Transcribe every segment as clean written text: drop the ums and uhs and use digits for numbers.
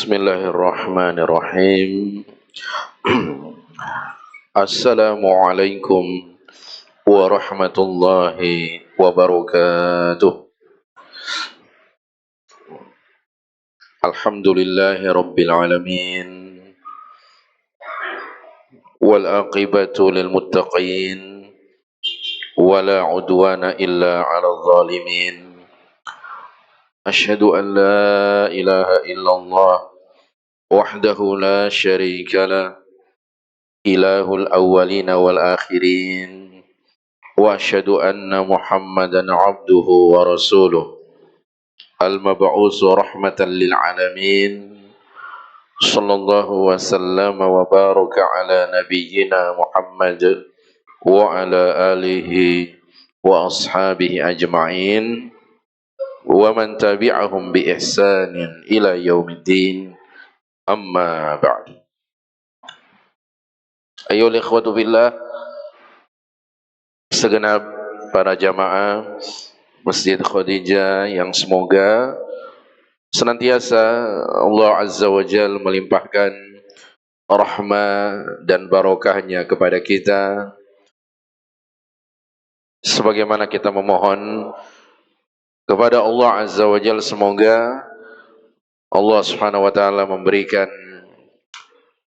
Bismillahirrahmanirrahim. Assalamualaikum warahmatullahi wabarakatuh. Alhamdulillahi rabbil alamin. Wal aqibatu lil muttaqin. Wala udwana illa 'alal zalimin. Asyhadu an la ilaha illallah wahdahu la syarika lah. Ilahul awwalina wal akhirin. Wa asyhadu anna Muhammadan abduhu wa rasuluh al-mab'usu rahmatan lil alamin. Sallallahu wa sallam wa baraka ala nabiyyina Muhammad wa ala alihi wa ashabihi ajma'in wa man tabi'ahum bi ihsanin ila yaumiddin. Amma ba'd. Ayyuhal ikhwatu billah, segenap para jamaah Masjid Khadijah yang semoga senantiasa Allah Azza wa Jal melimpahkan rahmah dan barokahnya kepada kita, sebagaimana kita memohon kepada Allah Azza wa Jal semoga Allah Subhanahu wa Ta'ala memberikan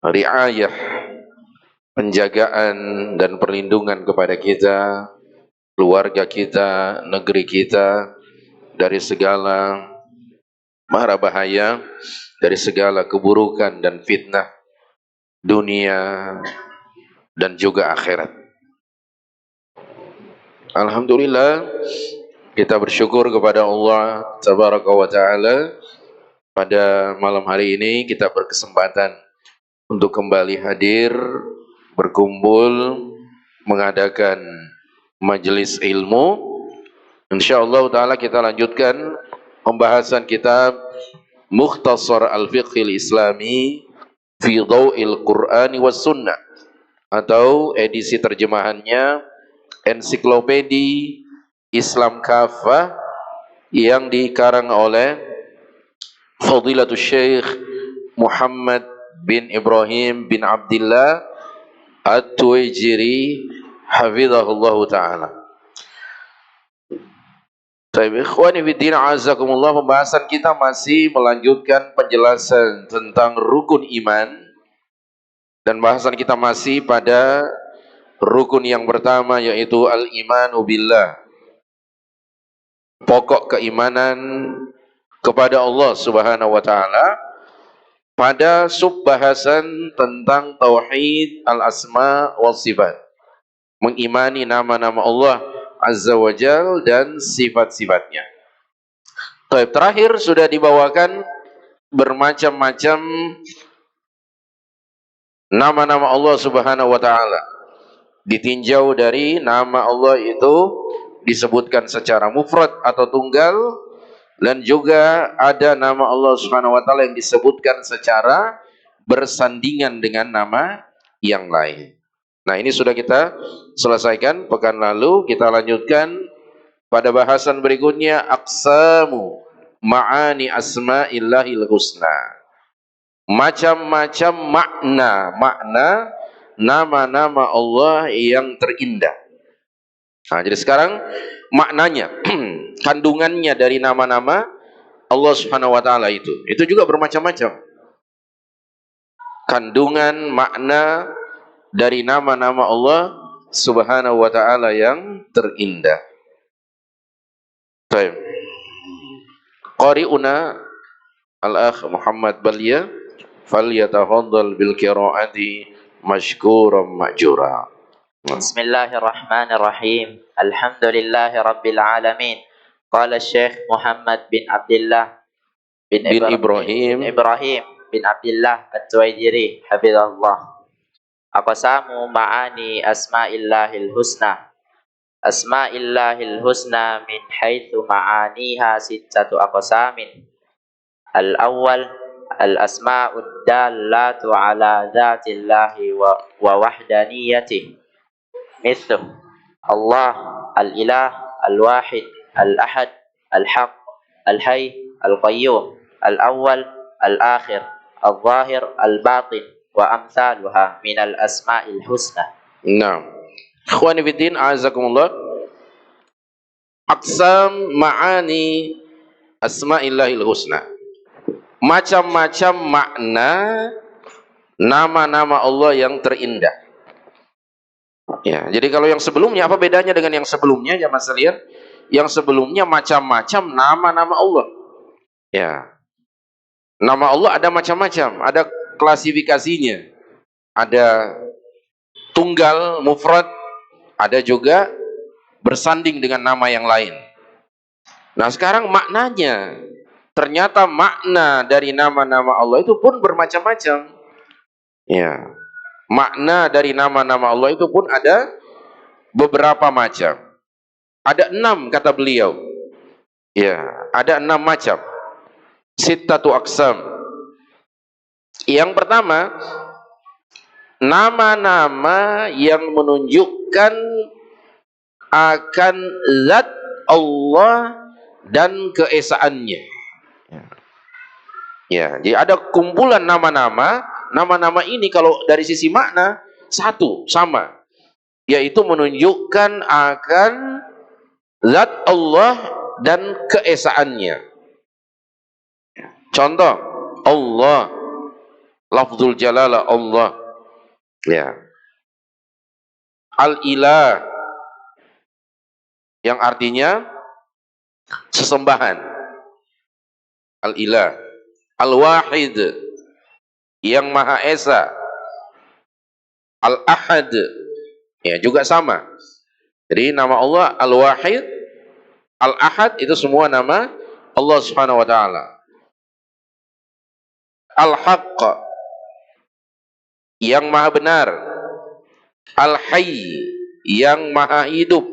riayah, penjagaan dan perlindungan kepada kita, keluarga kita, negeri kita dari segala mara bahaya, dari segala keburukan dan fitnah dunia dan juga akhirat. Alhamdulillah, kita bersyukur kepada Allah Tabaraka wa Ta'ala. Pada malam hari ini kita berkesempatan untuk kembali hadir, berkumpul, mengadakan majelis ilmu. InsyaAllah ta'ala kita lanjutkan pembahasan kitab Mukhtasar Al-Fiqhil Islami fi Dhaw'il Qur'ani was Sunnah, atau edisi terjemahannya Ensiklopedi Islam Kafah yang dikarang oleh Fadilatul Syekh Muhammad bin Ibrahim bin Abdillah At-Tuwaijiri hafizahullah ta'ala. Baik, ikhwani fiddin, azakumullah. Pembahasan kita masih melanjutkan penjelasan tentang rukun iman, dan bahasan kita masih pada rukun yang pertama, yaitu al-imanu billah, pokok keimanan kepada Allah Subhanahu wa Ta'ala, pada subbahasan tentang tauhid al-asma wal sifat, mengimani nama-nama Allah Azza wa Jal dan sifat-sifatnya. Terakhir sudah dibawakan bermacam-macam nama-nama Allah Subhanahu wa Ta'ala. Ditinjau dari nama Allah itu disebutkan secara mufrad atau tunggal, dan juga ada nama Allah Subhanahu wa Ta'ala yang disebutkan secara bersandingan dengan nama yang lain. Nah, ini sudah kita selesaikan pekan lalu. Kita lanjutkan pada bahasan berikutnya, aqsamu ma'ani asma'illahil husna. Macam-macam makna nama-nama Allah yang terindah. Nah, jadi sekarang maknanya, kandungannya dari nama-nama Allah Subhanahu wa taala itu juga bermacam-macam. Kandungan makna dari nama-nama Allah Subhanahu wa taala yang terindah. Baik. Qari'una al-akh Muhammad Balia falyatafaddal bil qiraati mashkuran ma'jura. Bismillahirrahmanirrahim. Alhamdulillahi rabbil alamin. Qala Syekh Muhammad bin Abdullah bin Ibrahim bin Abdullah At-Tuwaidiri hafizahullah. Aqsamu ma'ani asma'illahil husna. Asma'illahil husna min haitsu ma'aniha sittatu aqsamin. Al-awwal al-asma'ud dallatu ala dzatillahi wa wahdaniyatihi. مثل الله الإله الواحد الأحد الحق الحي القيوم الأول الآخر الظاهر الباطن وأمثالها من الأسماء الحسنى. Nah, ikhwani fiddin, a'azakumullah. Aqsam ma'ani asma'illahil husna. Macam-macam makna nama-nama Allah yang terindah. Ya, jadi kalau yang sebelumnya, apa bedanya dengan yang sebelumnya ya Mas Lian? Yang sebelumnya macam-macam nama-nama Allah. Ya. Nama Allah ada macam-macam, ada klasifikasinya. Ada tunggal, mufrad, ada juga bersanding dengan nama yang lain. Nah, sekarang maknanya, ternyata makna dari nama-nama Allah itu pun bermacam-macam. Ya. Makna dari nama-nama Allah itu pun ada beberapa macam. Ada 6 kata beliau. Ya, ada 6 macam. Sittatu aqsam. Yang pertama, nama-nama yang menunjukkan akan zat Allah dan keesaannya. Ya, jadi ada kumpulan nama-nama. Nama-nama ini kalau dari sisi makna satu, sama, yaitu menunjukkan akan zat Allah dan keesaannya. Contoh, Allah, lafzul jalalah Allah. Ya. Al-ilah, yang artinya sesembahan. Al-ilah. Al-wahid, yang Maha Esa. Al-Ahad, ya juga sama. Jadi nama Allah Al-Wahid, Al-Ahad itu semua nama Allah Subhanahu wa taala. Al-Haqq, yang Maha benar. Al-Hayy, yang Maha hidup.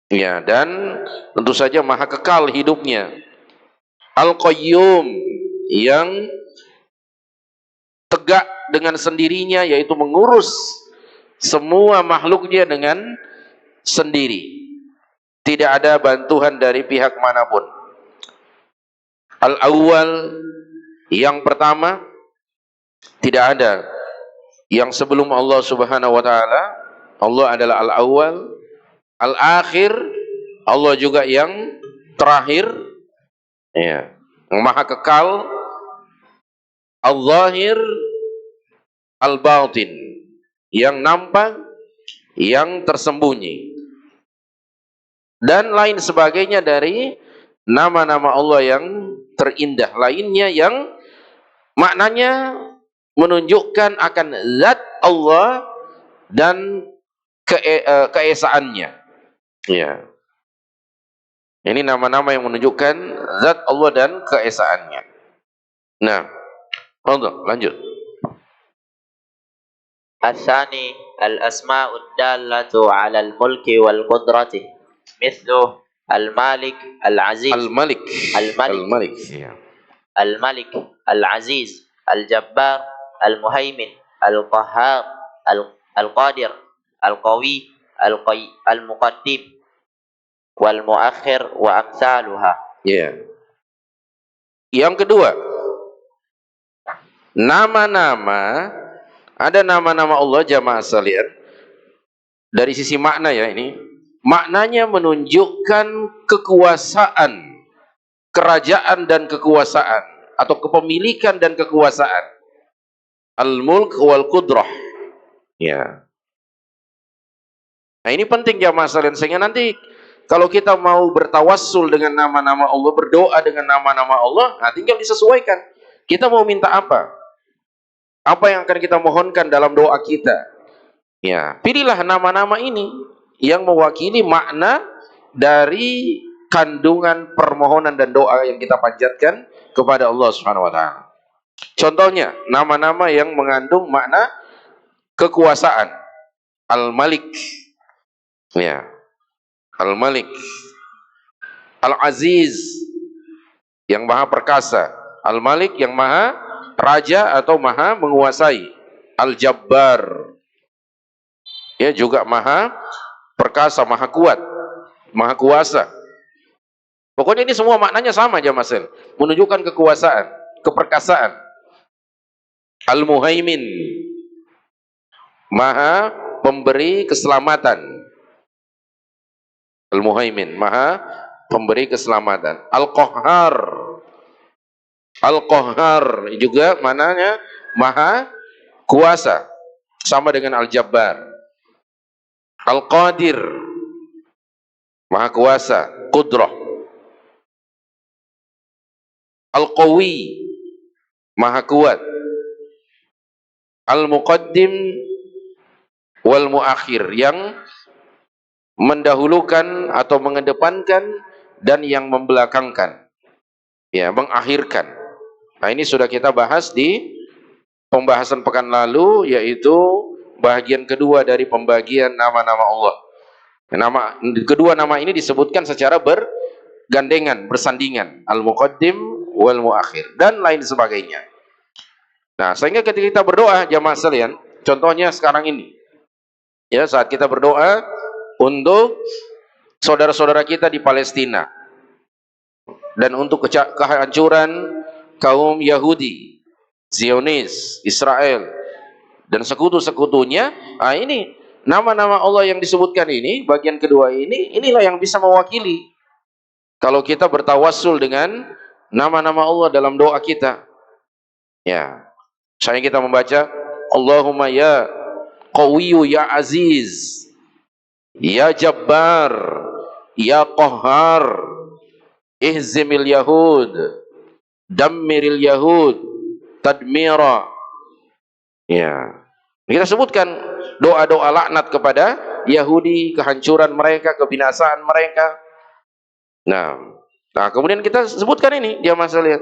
Ya, dan tentu saja Maha kekal hidupnya. Al-Qayyum, yang tegak dengan sendirinya, yaitu mengurus semua makhluknya dengan sendiri. Tidak ada bantuan dari pihak manapun. Al-Awwal, yang pertama, tidak ada yang sebelum Allah Subhanahu wa taala. Allah adalah Al-Awwal. Al-Akhir, Allah juga yang terakhir. Ya, Maha kekal. Al-Zahir, Al-Batin, yang nampak, yang tersembunyi, dan lain sebagainya dari nama-nama Allah yang terindah lainnya yang maknanya menunjukkan akan zat Allah dan keesaannya. Ya. Ini nama-nama yang menunjukkan zat Allah dan keesaannya. Nah, lanjut. Al-thani al-asma'ud dallatu 'ala al-mulki wal qudrati. Mithlu al-Malik, al-Aziz. Al-Malik. Al-Malik. Ya. Al-Malik, al-Aziz, al-Jabbar, al-Muhaimin, al-Qahhar, al-Qadir, al-Qawi, al-Muqaddim, wal-Muakhir wa amsaluha. Ya. Yang kedua, nama-nama Ada nama-nama Allah jamaah sekalian, dari sisi makna ya ini, maknanya menunjukkan kekuasaan, kerajaan dan kekuasaan, atau kepemilikan dan kekuasaan. Al-mulk wal qudrah. Ya. Nah ini penting jamaah sekalian, sehingga nanti kalau kita mau bertawassul dengan nama-nama Allah, berdoa dengan nama-nama Allah, nah tinggal disesuaikan. Kita mau minta apa? Apa yang akan kita mohonkan dalam doa kita? Ya, pilihlah nama-nama ini yang mewakili makna dari kandungan permohonan dan doa yang kita panjatkan kepada Allah Subhanahu wa taala. Contohnya, nama-nama yang mengandung makna kekuasaan. Al-Malik. Ya. Al-Malik. Al-Aziz, yang maha perkasa. Al-Malik, yang maha raja atau maha menguasai. Al-Jabbar, ya, juga maha perkasa, maha kuat, maha kuasa. Pokoknya ini semua maknanya sama aja Mas, menunjukkan kekuasaan, keperkasaan. Al-Muhaimin, maha pemberi keselamatan. Al-Muhaimin, maha pemberi keselamatan. Al-Qahhar, Al-Qahhar juga mananya maha kuasa, sama dengan Al-Jabbar. Al-Qadir, maha kuasa, qudrah. Al-Qawi, maha kuat. Al-Muqaddim wal Muakhir, yang mendahulukan atau mengedepankan dan yang membelakangkan, ya, mengakhirkan. Nah ini sudah kita bahas di pembahasan pekan lalu, yaitu bagian kedua dari pembagian nama-nama Allah. Kedua nama ini disebutkan secara bergandengan, bersandingan, Al-Muqaddim wal Muakhir dan lain sebagainya. Nah, sehingga ketika kita berdoa jamaah sekalian, contohnya sekarang ini, ya, saat kita berdoa untuk saudara-saudara kita di Palestina dan untuk kehancuran kaum Yahudi, Zionis, Israel dan sekutu-sekutunya. Nah ini nama-nama Allah yang disebutkan ini, bagian kedua ini, inilah yang bisa mewakili kalau kita bertawassul dengan nama-nama Allah dalam doa kita. Ya, misalnya kita membaca Allahumma ya Qawiyyu ya Aziz, ya Jabbar, ya Qahhar, ihzimil Yahud, dammiril Yahud, tadmira. Ya, kita sebutkan doa-doa laknat kepada Yahudi, kehancuran mereka, kebinasaan mereka. Nah, kemudian kita sebutkan ini dia masalah.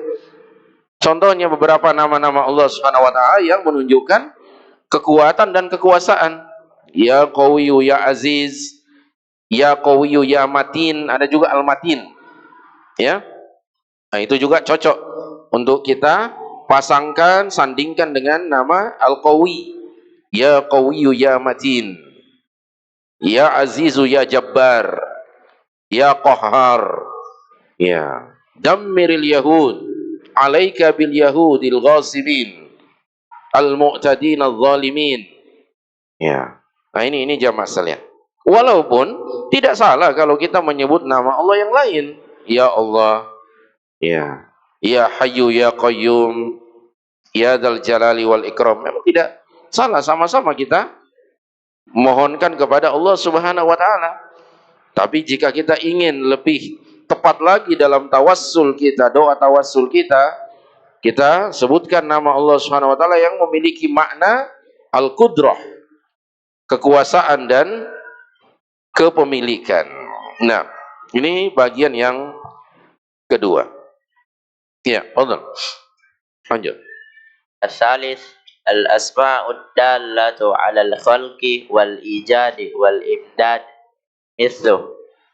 Contohnya beberapa nama-nama Allah Subhanahu wa taala yang menunjukkan kekuatan dan kekuasaan. Ya Qawiyyu ya Aziz, ya Qawiyyu ya Matin, ada juga Al-Matin. Ya. Nah, itu juga cocok untuk kita pasangkan, sandingkan dengan nama Al-Qawi. Ya Qawiyyu ya Matin, ya Azizu ya Jabbar, ya Qahhar. Ya, dammiril Yahud, alaika bil Yahudil ghasibin, al-mu'tadin al-zalimin. Ya. Nah ini jamaah sekalian. Walaupun tidak salah kalau kita menyebut nama Allah yang lain. Ya Allah, ya, ya Hayyu ya Qayyum, ya Dzal Jalali wal Ikram. Memang tidak salah, sama-sama kita mohonkan kepada Allah Subhanahu wa taala. Tapi jika kita ingin lebih tepat lagi dalam tawassul kita, doa tawassul kita sebutkan nama Allah Subhanahu wa taala yang memiliki makna al-qudrah, kekuasaan dan kepemilikan. Nah, ini bagian yang kedua. Ya, Allah. Lanjut. الثالث الأسماء الدالة على الخلق والإيجاد والإمداد مثل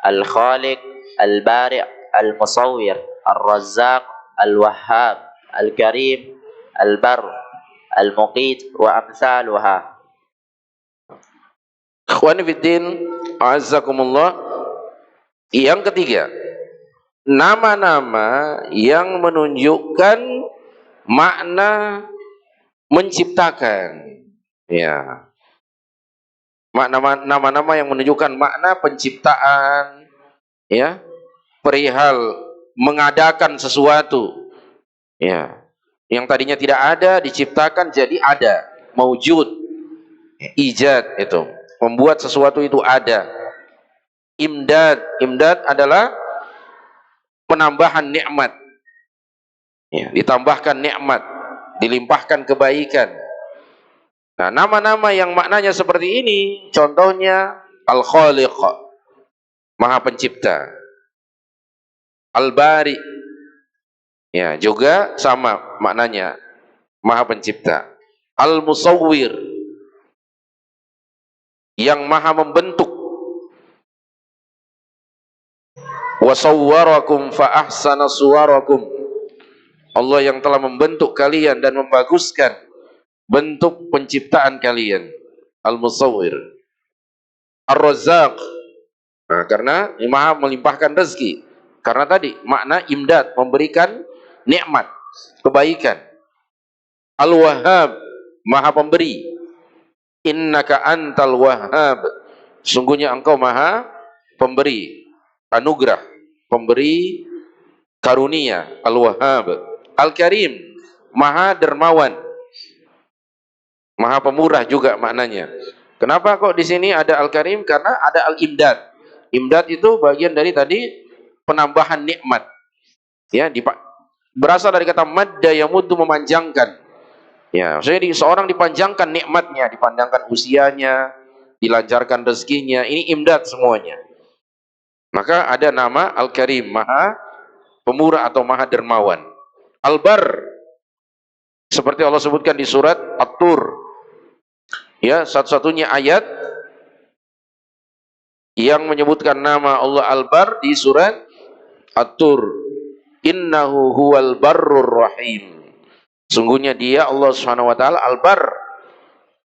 الخالق البارئ المصور الرزاق الوهاب الكريم البر المقيت وأمثالها. Ikhwani fiddin, azzakumullah. Yang ketiga, nama-nama yang menunjukkan makna menciptakan, Ya. Nama-nama yang menunjukkan makna penciptaan, ya, perihal mengadakan sesuatu, ya, yang tadinya tidak ada diciptakan jadi ada, maujud, ijad, itu membuat sesuatu itu ada. Imdad adalah penambahan nikmat, ya, ditambahkan nikmat, dilimpahkan kebaikan. Nah, nama-nama yang maknanya seperti ini, contohnya Al-Khaliq, Maha Pencipta. Al-Bari, ya, juga sama maknanya, Maha Pencipta. Al-Musawwir, yang Maha membentuk. Wa sawwarakum fa ahsana suwarakum, Allah yang telah membentuk kalian dan membaguskan bentuk penciptaan kalian. Al-Musawwir. Ar-Razzaq, nah, karena Maha melimpahkan rezeki. Karena tadi makna imdad, memberikan nikmat, kebaikan. Al-Wahhab, Maha pemberi. Innaka antal wahhab, sungguhnya engkau Maha pemberi anugerah, pemberi karunia. Al-Wahhab. Al-Karim, Maha dermawan, Maha pemurah juga maknanya. Kenapa kok di sini ada Al-Karim? Karena ada Al-Imdad. Imdad itu bagian dari tadi penambahan nikmat. Ya, berasal dari kata madda yamuddu, memanjangkan. Ya, maksudnya seorang dipanjangkan nikmatnya, dipanjangkan usianya, dilancarkan rezekinya. Ini imdad semuanya. Maka ada nama Al-Karim, Maha pemurah atau Maha dermawan. Al-Bar, seperti Allah sebutkan di surat At-Tur. Ya, satu-satunya ayat yang menyebutkan nama Allah Al-Bar di surat At-Tur. Innahu huwal barrur rahim. Sungguhnya dia Allah Subhanahu wa taala Al-Bar,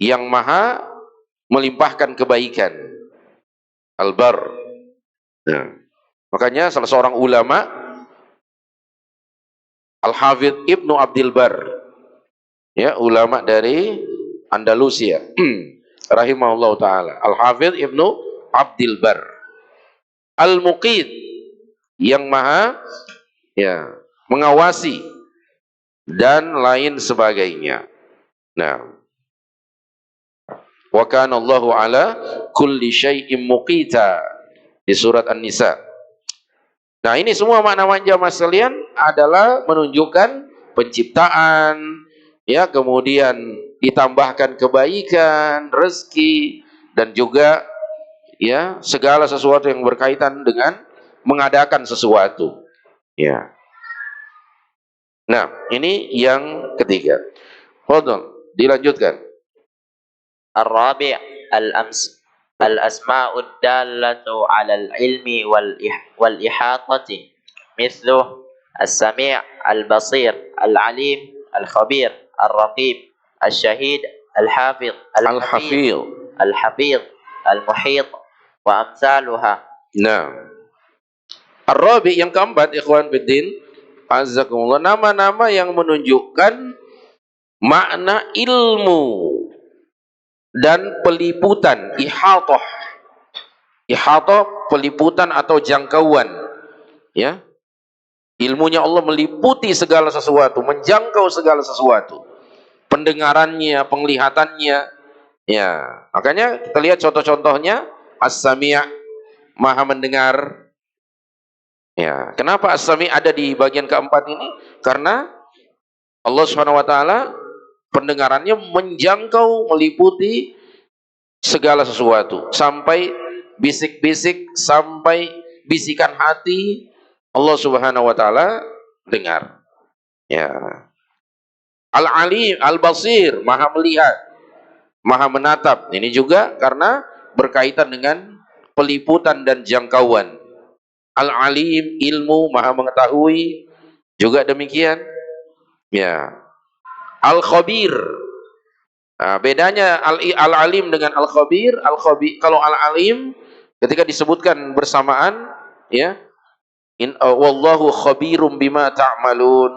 yang Maha melimpahkan kebaikan. Al-Bar. Ya. Makanya salah seorang ulama, Al-Hafidh Ibnu Abdil Bar, ya, ulama dari Andalusia, rahimahullah taala. Al-Hafidh Ibnu Abdil Bar. Al-Muqit, yang Maha, ya, mengawasi dan lain sebagainya. Nah, wa kana Allahu ala kulli syai'in muqita di surat An-Nisa. Nah, ini semua makna jamaah sekalian adalah menunjukkan penciptaan, ya, kemudian ditambahkan kebaikan, rezeki, dan juga, ya, segala sesuatu yang berkaitan dengan mengadakan sesuatu. Ya. Nah, ini yang ketiga. Fadhal, dilanjutkan. Ar-rabi' al-asma'ud dallatu 'ala al-ilmi wal ihatati mithlu as-sami' al-basir al-alim al-khabir al-raqib al-shahid al-hafiz Al-Hafidh. al-hafiz al-muhit wa amsaluha. Nah, Ar-Rabi' yang keempat, ikhwan fiddin, azzakumullah, nama-nama yang menunjukkan makna ilmu dan peliputan, ihatah. Ihatah, peliputan atau jangkauan, ya. Ilmunya Allah meliputi segala sesuatu, menjangkau segala sesuatu. Pendengarannya, penglihatannya, ya. Makanya kita lihat contoh-contohnya, As-Sami', Maha mendengar. Ya, kenapa As-Sami' ada di bagian keempat ini? Karena Allah Subhanahu wa taala pendengarannya menjangkau, meliputi segala sesuatu, sampai bisik-bisik, sampai bisikan hati Allah Subhanahu wa taala dengar. Ya. Al-Alim, Al-Basir, Maha melihat, Maha menatap. Ini juga karena berkaitan dengan peliputan dan jangkauan. Al-Alim, ilmu, Maha mengetahui, juga demikian. Ya. Al-Khabir. Nah, bedanya Al-Alim dengan Al-Khabir. Al-Khabir, kalau Al-Alim ketika disebutkan bersamaan, ya, wallahu khabirum bima ta'malun,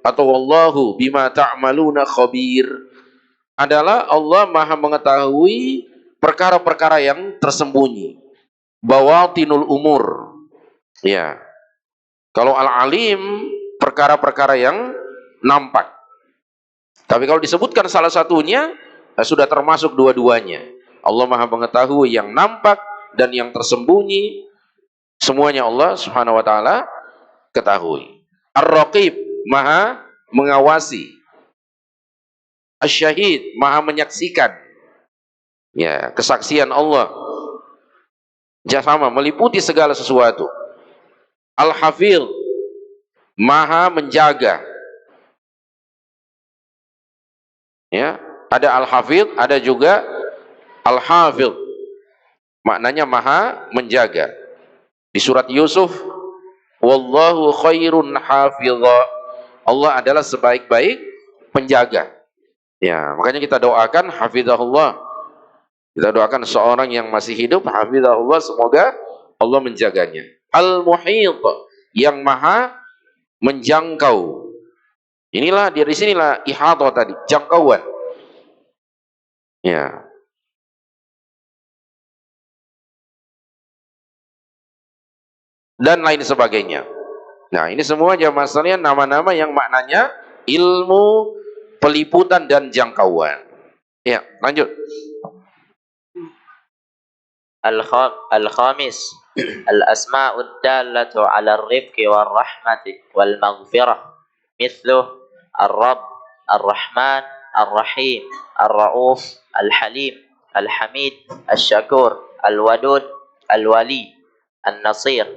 atau wallahu bima ta'maluna khabir. adalah Allah Maha mengetahui perkara-perkara yang tersembunyi. Bawatinul umur. Ya. Kalau Al-Alim perkara-perkara yang nampak. Tapi kalau disebutkan salah satunya sudah termasuk dua-duanya. Allah Maha mengetahui yang nampak dan yang tersembunyi. Semuanya Allah Subhanahu wa taala ketahui. Ar-Raqib, Maha mengawasi. Asy-Syahid, Maha menyaksikan. Ya, kesaksian Allah. Sama meliputi segala sesuatu. Al-Hafidh, Maha menjaga. Ya, ada Al-Hafidh, ada juga Al-Hafidh. Maknanya Maha menjaga. Di surat Yusuf, wallahu khairun hafidha. Allah adalah sebaik-baik penjaga. Ya, makanya kita doakan hafizahullah. Kita doakan seorang yang masih hidup, hafizahullah, semoga Allah menjaganya. Al-Muhit, yang Maha menjangkau. Inilah dari sinilah ihata tadi, jangkauan. Ya. Dan lain sebagainya. Nah, ini semua jamaah sekalian nama-nama yang maknanya ilmu, peliputan dan jangkauan. Ya, lanjut. الخامس الأسماء الدالة على الرفق والرحمة والمغفرة مثله الرب الرحمن الرحيم الرؤوف الحليم الحميد الشكور الودود الولي النصير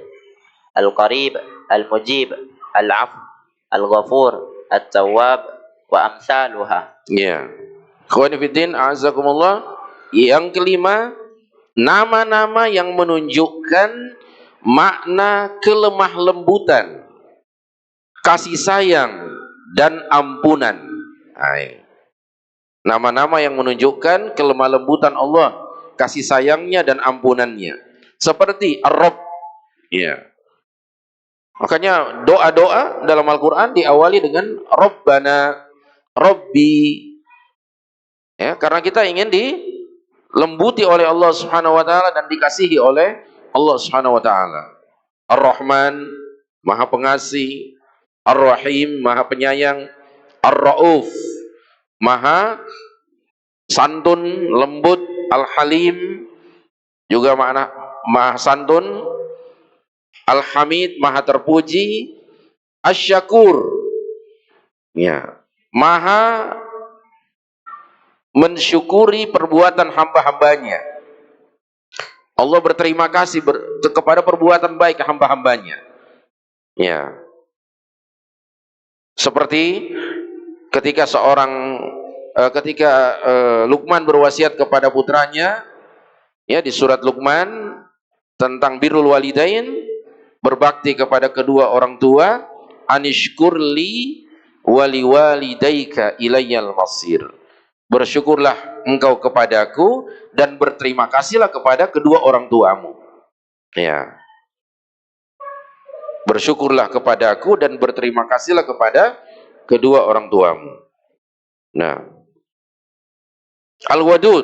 القريب المجيب العفو الغفور التواب وأمثالها. Ya. Ikhwani fiddin, a'azzakumullah. Yang kelima, nama-nama yang menunjukkan makna kelemah lembutan, kasih sayang dan ampunan. Nama-nama yang menunjukkan kelemah lembutan Allah, kasih sayangnya dan ampunannya. Seperti Ar-Rabb. Ya. Makanya doa-doa dalam Al-Quran diawali dengan Rabbana, Rabbi. Ya, karena kita ingin dilembuti oleh Allah Subhanahu wa taala dan dikasihi oleh Allah Subhanahu wa taala. Ar-Rahman, Maha Pengasih. Ar-Rahim, Maha Penyayang. Ar-Rauf, Maha santun, lembut. Al-Halim, juga makna Maha santun. Al-Hamid, Maha terpuji. Asy-Syakur, ya, Maha mensyukuri perbuatan hamba-hambanya. Allah berterima kasih kepada perbuatan baik hamba-hambanya. Ya. Seperti ketika Luqman berwasiat kepada putranya, ya, di surat Luqman tentang birrul walidain, berbakti kepada kedua orang tua, anishkurli wali walidaika ilayyal masir. Bersyukurlah engkau kepadaku dan berterima kasihlah kepada kedua orang tuamu. Ya. Bersyukurlah kepadaku dan berterima kasihlah kepada kedua orang tuamu. Nah. Al-Wadud,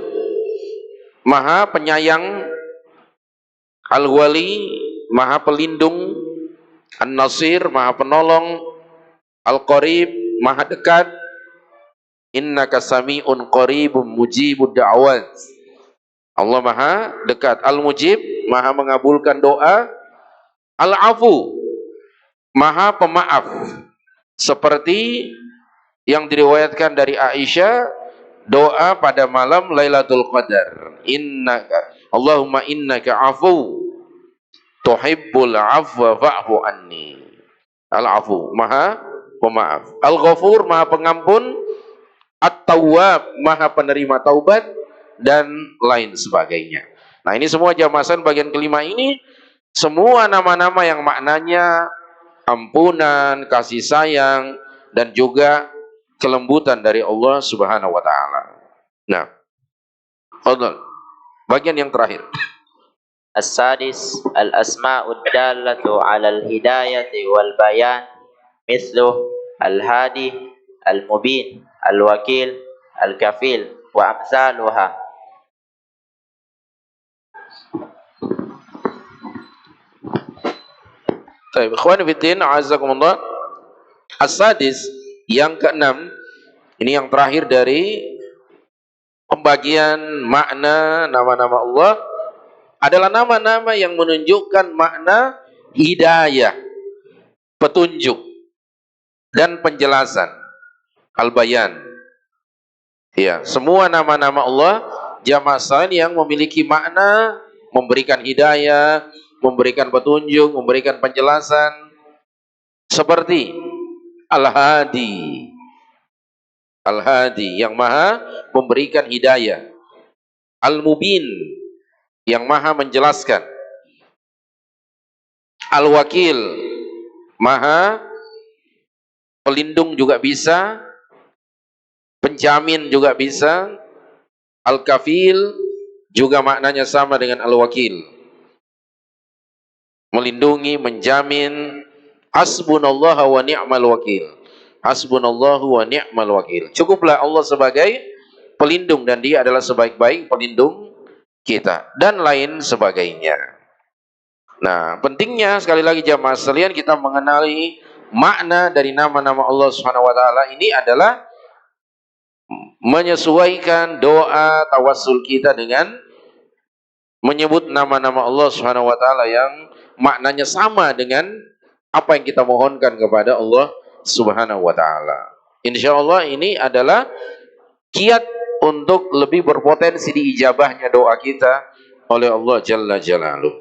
Maha penyayang. Al-Wali, Maha pelindung. An-Nasir, Maha penolong. Al-Qarib, Maha dekat. Innaka sami'un qaribun mujibud da'awat. Allah Maha dekat. Al-Mujib, Maha mengabulkan doa. Al-Afu, Maha pemaaf. Seperti yang diriwayatkan dari Aisyah, doa pada malam Lailatul Qadar. Allahumma innaka afu tuhibbul afwa fa'fu anni. Al-Afu, Maha pemaaf. Al-Ghafur, Maha pengampun. At-Tawwab, Maha penerima taubat, dan lain sebagainya. Nah, ini semua jamasan bagian kelima ini semua nama-nama yang maknanya ampunan, kasih sayang, dan juga kelembutan dari Allah Subhanahu wa taala. Nah, bagian yang terakhir. As-sadis al-asma'ud dallatu 'alal hidayati wal bayan mithlu al-hadi, al-mubin, al-wakil, al-kafil wa amsaluha. Baik, ikhwan fillah, a'azzakumullah. As-sadis, yang keenam, ini yang terakhir dari pembagian makna nama-nama Allah, adalah nama-nama yang menunjukkan makna hidayah, petunjuk, dan penjelasan, al-bayan. Ya, semua nama-nama Allah jamaah sekalian yang memiliki makna, memberikan hidayah, memberikan petunjuk, memberikan penjelasan, seperti Al-Hadi. Al-Hadi yang maha memberikan hidayah. Al-Mubin yang maha menjelaskan. Al-Wakil maha pelindung juga bisa, penjamin juga bisa. Al-Kafil juga maknanya sama dengan Al-Wakil, melindungi, menjamin. Hasbunallahu wa ni'mal wakil. Hasbunallahu wa ni'mal wakil. Cukuplah Allah sebagai pelindung dan Dia adalah sebaik-baik pelindung kita, dan lain sebagainya. Nah, pentingnya sekali lagi jamaah sekalian kita mengenali makna dari nama-nama Allah Subhanahu wa taala ini adalah menyesuaikan doa tawassul kita dengan menyebut nama-nama Allah Subhanahu wa taala yang maknanya sama dengan apa yang kita mohonkan kepada Allah Subhanahu wa taala. Insyaallah ini adalah kiat untuk lebih berpotensi diijabahnya doa kita oleh Allah Jalla Jalaluh.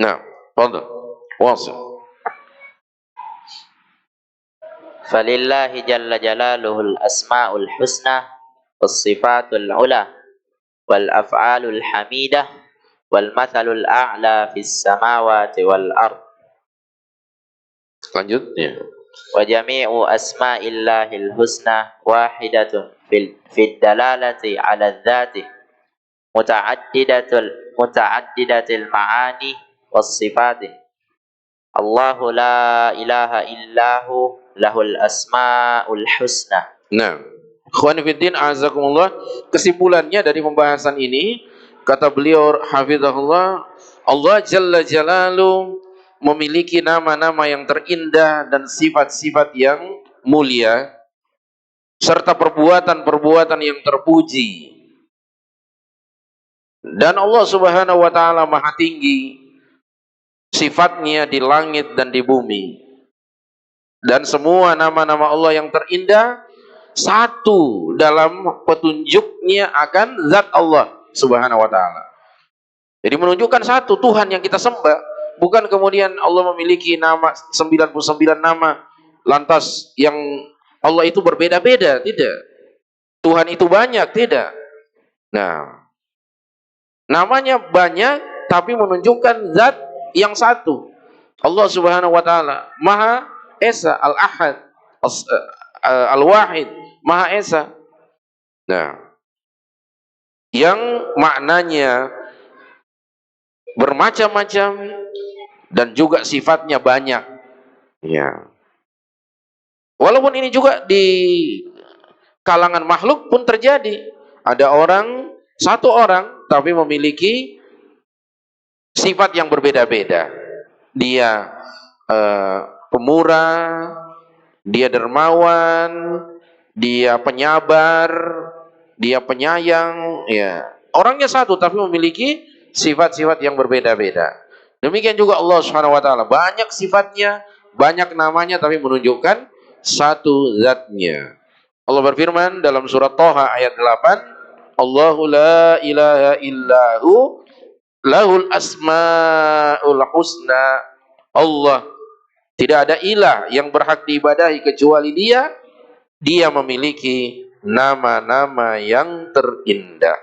Nah, fadhal. Wasil. Falillahi jalla jalaluhul asma'ul husna was sifatul ula wal af'alul hamidah wal mathalul a'la fis samawati wal ard. Selanjutnya, Wa jami'u asma'illahil husna wahidatun fid dalalati 'ala dzati muta'addidatil ma'ani was sifati. Allahu la ilaha illahu lahul asma'ul husna. nah, ikhwan fillah azakumullah, kesimpulannya dari pembahasan ini, kata beliau hafizahullah, Allah Jalla Jalaluh memiliki nama-nama yang terindah dan sifat-sifat yang mulia serta perbuatan-perbuatan yang terpuji. Dan Allah Subhanahu wa taala Maha tinggi sifatnya di langit dan di bumi. Dan semua nama-nama Allah yang terindah satu dalam petunjuknya akan zat Allah Subhanahu wa taala. Jadi menunjukkan satu Tuhan yang kita sembah, bukan kemudian Allah memiliki nama 99 nama lantas yang Allah itu berbeda-beda, tidak. Tuhan itu banyak, tidak. Nah, namanya banyak tapi menunjukkan zat yang satu. Allah Subhanahu wa taala Maha Esa, Al-Ahad, Al-Wahid, Maha Esa. Nah, yang maknanya bermacam-macam dan juga sifatnya banyak. Ya. Walaupun ini juga di kalangan makhluk pun terjadi. Ada orang, satu orang tapi memiliki sifat yang berbeda-beda. Dia pemurah, dia dermawan, dia penyabar, dia penyayang, ya. Orangnya satu tapi memiliki sifat-sifat yang berbeda-beda. Demikian juga Allah Subhanahu wa taala, banyak sifatnya, banyak namanya tapi menunjukkan satu zatnya. Allah berfirman dalam surat Thaha ayat 8, Allahu la ilaha illahu lahul asmaul husna. Allah tidak ada ilah yang berhak diibadahi kecuali Dia. Dia memiliki nama-nama yang terindah.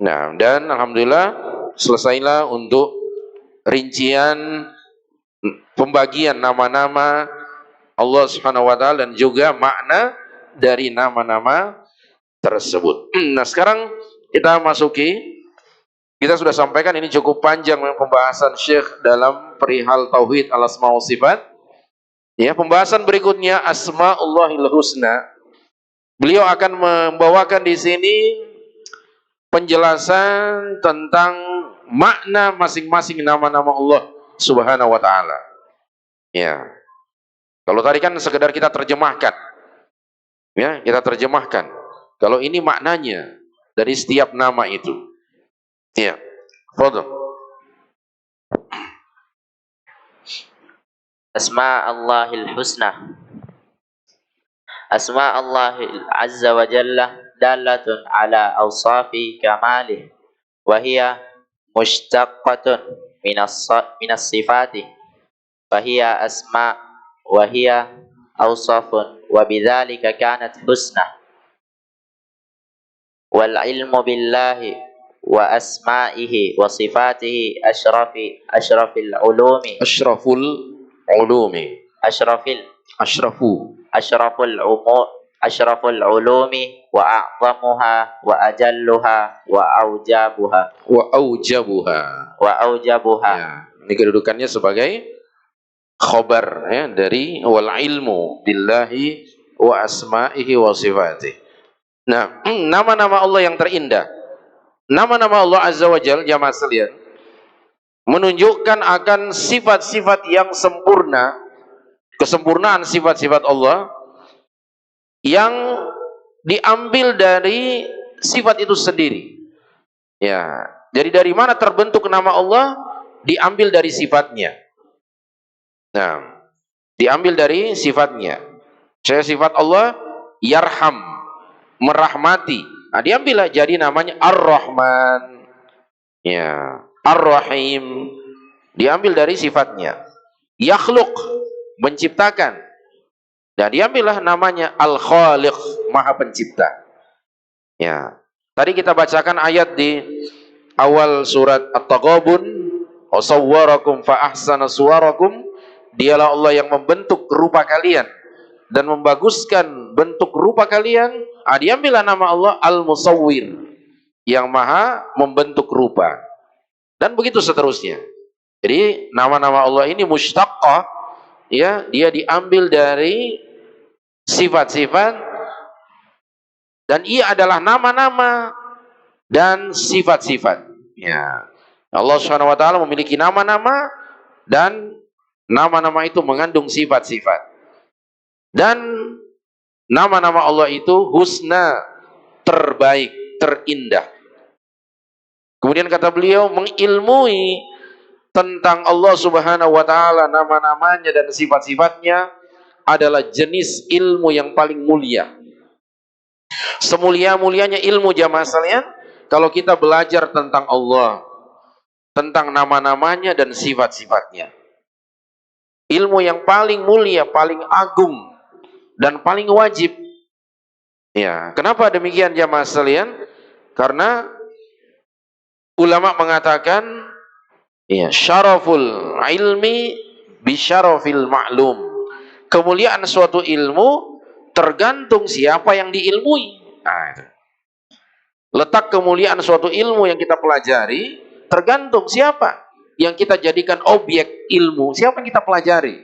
Nah, dan alhamdulillah selesailah untuk rincian pembagian nama-nama Allah Subhanahu wa taala dan juga makna dari nama-nama tersebut. Nah, sekarang kita masuki, kita sudah sampaikan ini cukup panjang pembahasan Syekh dalam perihal tauhid al-asma wa sifat. Ya, pembahasan berikutnya Asmaullahil Husna. Beliau akan membawakan di sini penjelasan tentang makna masing-masing nama-nama Allah Subhanahu wa taala. Ya. Kalau tadi kan sekedar kita terjemahkan. Ya, kita terjemahkan. Kalau ini maknanya dari setiap nama itu. Ya. Fadhil. Asma Allahil Husna. Asma Allah Azza wa Jalla dalatun ala awsafi kamalih wa hiya mushtaqqatun minas sifati fa hiya asma wa hiya awsafun wa bidzalika kanat husna wal ilmu billahi wa asma'ihi wa sifatihi asyrafil ulumi Asyraful ulumi. asyrafil Asyrafu. asyraful ulumi wa a'zamuha wa ajalluha wa aujabuha Wa aujabuha. Ya, ini kedudukannya sebagai khobar ya, dari wal ilmu billahi wa asma'ihi wa sifatih. Nah, nama-nama Allah yang terindah, nama-nama Allah Azza wa Jalla, jamaah sekalian, menunjukkan akan sifat-sifat yang sempurna, kesempurnaan sifat-sifat Allah yang diambil dari sifat itu sendiri. Ya, jadi dari mana terbentuk nama Allah? Diambil dari sifatnya. Nah, diambil dari sifatnya. Saya sifat Allah yarham, merahmati. Nah, diambillah jadi namanya Ar-Rahman. Ya, Ar-Rahim. Diambil dari sifatnya. Yakhluq, menciptakan. Dan diambillah namanya Al-Khaliq, Maha Pencipta. Ya. Tadi kita bacakan ayat di awal surat At-Taghabun, "Wa sawwarakum fa ahsana suwarakum." Dialah Allah yang membentuk rupa kalian dan membaguskan bentuk rupa kalian. Diambillah nama Allah Al-Musawwir, yang Maha membentuk rupa. Dan begitu seterusnya. Jadi nama-nama Allah ini mushtaqqah, ya, dia diambil dari sifat-sifat, dan ia adalah nama-nama dan sifat-sifat. Ya. Allah Subhanahu wa taala memiliki nama-nama dan nama-nama itu mengandung sifat-sifat. Dan nama-nama Allah itu husna, terbaik, terindah. Kemudian kata beliau, mengilmui tentang Allah Subhanahu wa taala, nama-namanya dan sifat-sifatnya adalah jenis ilmu yang paling mulia. Semulia-mulianya ilmu, jamaah sekalian, kalau kita belajar tentang Allah, tentang nama-namanya dan sifat-sifatnya. Ilmu yang paling mulia, paling agung, dan paling wajib. Ya, kenapa demikian, jamaah sekalian? Karena ulama mengatakan, ya, syaraful ilmi bisyarafil ma'lum. Kemuliaan suatu ilmu tergantung siapa yang diilmui. Letak kemuliaan suatu ilmu yang kita pelajari tergantung siapa yang kita jadikan objek ilmu, siapa yang kita pelajari.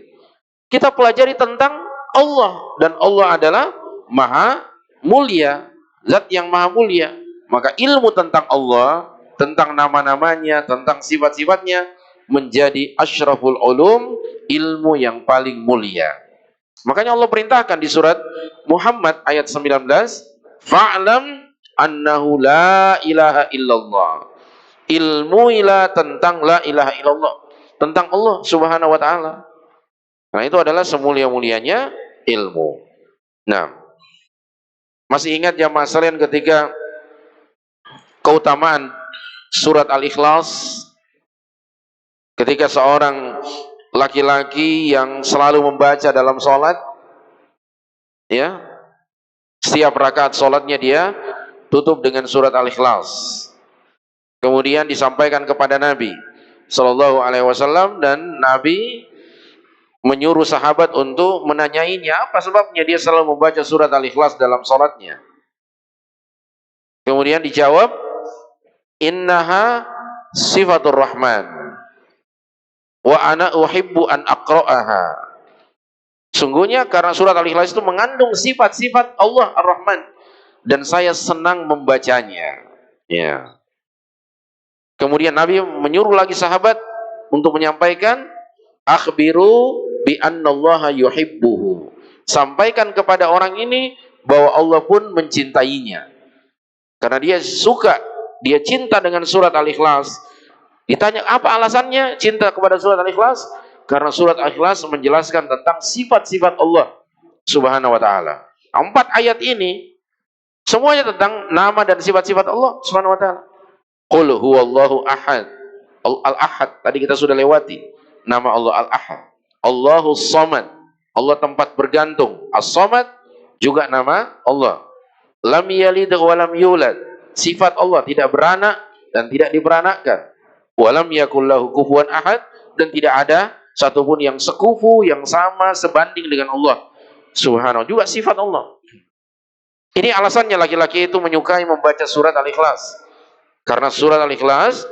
Kita pelajari tentang Allah, dan Allah adalah maha mulia, zat yang maha mulia. Maka ilmu tentang Allah, tentang nama-namanya, tentang sifat-sifatnya menjadi asyraful ulum, ilmu yang paling mulia. Makanya Allah perintahkan di surat Muhammad ayat 19, fa'lam annahu la ilaha illallah. Ilmuilah tentang la ilaha illallah, tentang Allah Subhanahu wa taala. Nah, itu adalah semulia-mulianya ilmu. Nah, masih ingat jamaah sekalian ketika keutamaan surat Al-Ikhlas, ketika seorang laki-laki yang selalu membaca dalam sholat, ya, setiap rakaat sholatnya dia tutup dengan surat Al-Ikhlas. Kemudian disampaikan kepada Nabi Sallallahu Alaihi Wasallam, dan Nabi menyuruh sahabat untuk menanyainya apa sebabnya dia selalu membaca surat Al-Ikhlas dalam sholatnya. Kemudian dijawab, innaha sifatur rahman wa ana uhibbu an aqra'aha. Sungguhnya karena surat Al-Ikhlas itu mengandung sifat-sifat Allah Ar-Rahman dan saya senang membacanya. Ya. Kemudian Nabi menyuruh lagi sahabat untuk menyampaikan akhbiru bi annallaha yuhibbuhu. Sampaikan kepada orang ini bahwa Allah pun mencintainya. Karena dia suka, dia cinta dengan surat Al-Ikhlas. Ditanya apa alasannya cinta kepada surat Al-Ikhlas? Karena surat Al-Ikhlas menjelaskan tentang sifat-sifat Allah Subhanahu wa taala. 4 ayat ini semuanya tentang nama dan sifat-sifat Allah Subhanahu wa taala. Qul huwallahu ahad. Al-Ahad tadi kita sudah lewati. Nama Allah Al-Ahad. Allahus Samad. Allah tempat bergantung. As-Samad juga nama Allah. Lam yalid wa lam yulad. Sifat Allah tidak beranak dan tidak diberanakkan. Walam yakul lahu kufuwan ahad, dan tidak ada satupun yang sekufu, yang sama, sebanding dengan Allah Subhanahu. Juga sifat Allah. Ini alasannya laki-laki itu menyukai membaca surat Al-Ikhlas. Karena surat Al-Ikhlas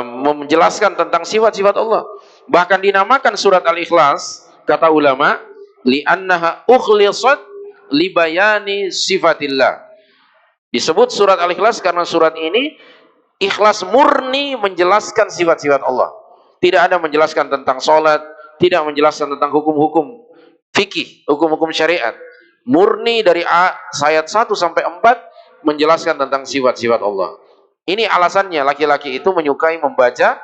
menjelaskan tentang sifat-sifat Allah. Bahkan dinamakan surat Al-Ikhlas, kata ulama, li'annaha ukhlisat libayani sifatillah. Disebut surat Al-Ikhlas karena surat ini ikhlas murni menjelaskan sifat-sifat Allah. Tidak ada menjelaskan tentang sholat, tidak menjelaskan tentang hukum-hukum fikih, hukum-hukum syariat. Murni dari ayat 1 sampai 4 menjelaskan tentang sifat-sifat Allah. Ini alasannya laki-laki itu menyukai membaca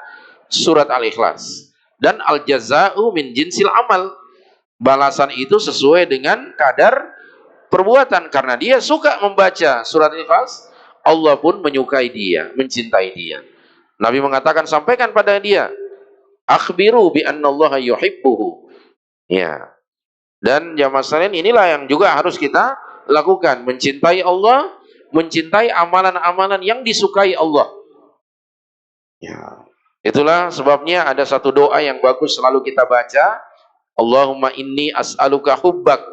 surat Al-Ikhlas. Dan al-jaza'u min jinsil amal. Balasan itu sesuai dengan kadar perbuatan. Karena dia suka membaca surat Al-Ikhlas, Allah pun menyukai dia, mencintai dia. Nabi mengatakan, sampaikan pada dia, akhbiru bi annallaha yuhibbuhu. Ya. Dan jamaah sekalian, inilah yang juga harus kita lakukan, mencintai Allah, mencintai amalan-amalan yang disukai Allah. Ya. Itulah sebabnya ada satu doa yang bagus selalu kita baca, Allahumma inni as'aluka hubbak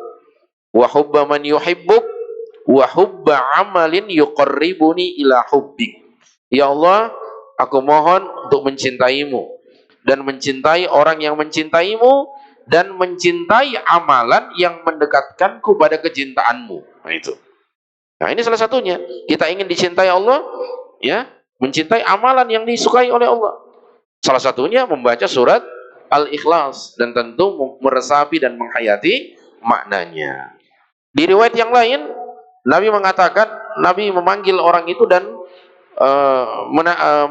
wa hubba man yuhibbuk wa hubba amalin yuqarribuni ila hubbik. Ya Allah, aku mohon untuk mencintaimu dan mencintai orang yang mencintaimu dan mencintai amalan yang mendekatkanku pada kecintaanmu. Nah itu. Nah ini salah satunya. Kita ingin dicintai Allah, ya, mencintai amalan yang disukai oleh Allah. Salah satunya membaca surat Al-Ikhlas dan tentu meresapi dan menghayati maknanya. Di riwayat yang lain, Nabi mengatakan, Nabi memanggil orang itu dan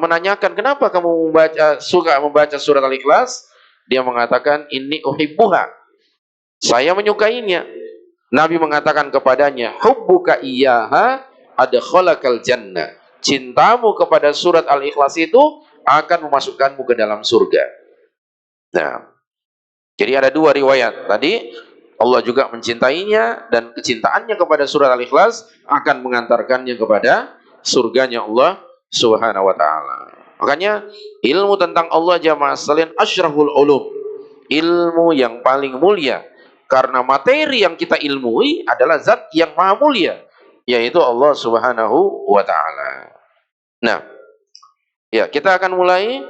menanyakan, kenapa kamu suka membaca surat Al-Ikhlas? Dia mengatakan, inni uhibbuha. Saya menyukainya. Nabi mengatakan kepadanya, hubbuka iyyaha adkhalakal jannah. Cintamu kepada surat Al-Ikhlas itu akan memasukkanmu ke dalam surga. Nah, jadi ada 2 riwayat. Tadi Allah juga mencintainya dan kecintaannya kepada surat Al-Ikhlas akan mengantarkannya kepada surganya Allah Subhanahu wa taala. Makanya ilmu tentang Allah jamaah sekalian asyraful ulum. Ilmu yang paling mulia karena materi yang kita ilmui adalah zat yang maha mulia, yaitu Allah Subhanahu wa taala. Nah, ya kita akan mulai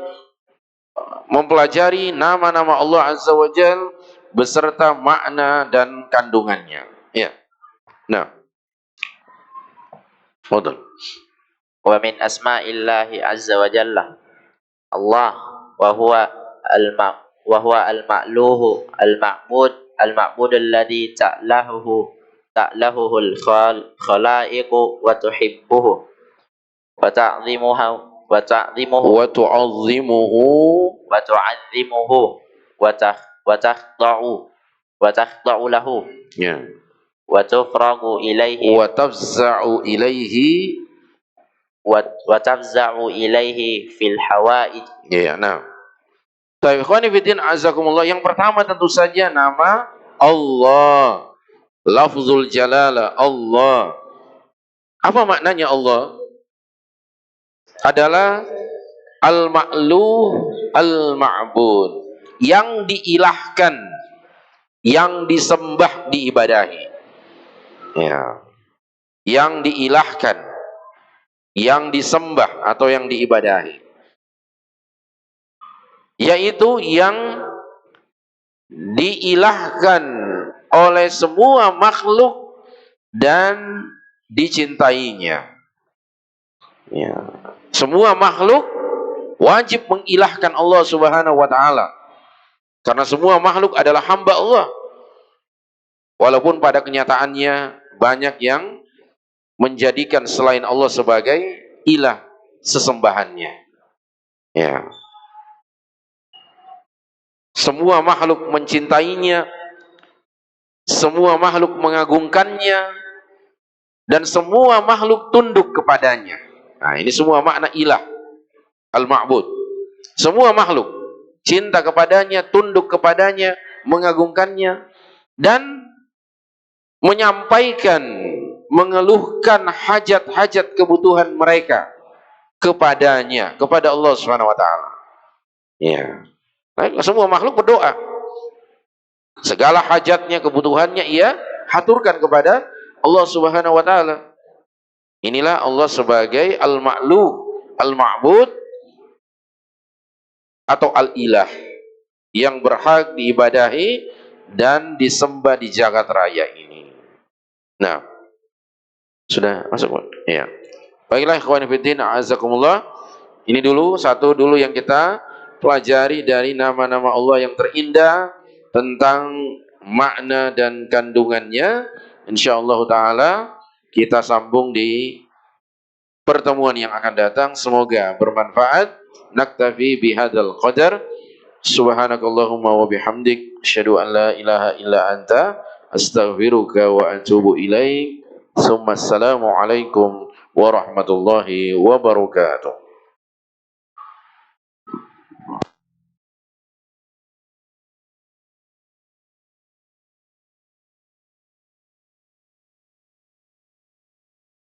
mempelajari nama-nama Allah Azza wa Jalla beserta makna dan kandungannya. Ya. Nah. Fadhal. Wa min asma'illahi azza wa jalla Allah wa huwa al-ma'luhu al-ma'bud alladhi ta'lahuhu al-khalaiqu wa tuhibbuhu wa ta'zimuhu wa tu'azzimuhu wa takhda'u lahu, Ya. wa tufragu ilaihi Wa tafza'u ilaihi. wa tafza'u ilaihi fil hawaij. Ya, nah. Baik, ikhwani fillah azakumullah. Yang pertama tentu saja nama Allah. Lafzul jalalah Allah. Apa maknanya Allah? Adalah al-ma'luh al-ma'bud, yang diilahkan, yang disembah, diibadahi. Ya. Yang diilahkan, yang disembah atau yang diibadahi, yaitu yang diilahkan oleh semua makhluk dan dicintainya. Ya. Semua makhluk wajib mengilahkan Allah Subhanahu wa taala. Karena semua makhluk adalah hamba Allah. Walaupun pada kenyataannya banyak yang menjadikan selain Allah sebagai ilah sesembahannya. Ya. Semua makhluk mencintainya, semua makhluk mengagungkannya, dan semua makhluk tunduk kepadanya. Nah, ini semua makna ilah, al-ma'bud. Semua makhluk cinta kepadanya, tunduk kepadanya, mengagungkannya, dan menyampaikan, mengeluhkan hajat-hajat kebutuhan mereka kepadanya, kepada Allah Subhanahu wa taala. Ya. Nah, semua makhluk berdoa. Segala hajatnya, kebutuhannya ia haturkan kepada Allah Subhanahu wa taala. Inilah Allah sebagai al-ma'luh, al-ma'bud atau al-ilah yang berhak diibadahi dan disembah di jagat raya ini. Nah, sudah masuk? Ya. Baiklah ikhwan fillah, azakumullah. Ini satu dulu yang kita pelajari dari nama-nama Allah yang terindah, tentang makna dan kandungannya. Insyaallah taala kita sambung di pertemuan yang akan datang. Semoga bermanfaat. Naktafi bihadzal qadar. Subhanakallahumma wa bihamdik, asyhadu an la ilaha illa anta, astaghfiruka wa atubu ilaik. Assalamu alaikum warahmatullahi wabarakatuh.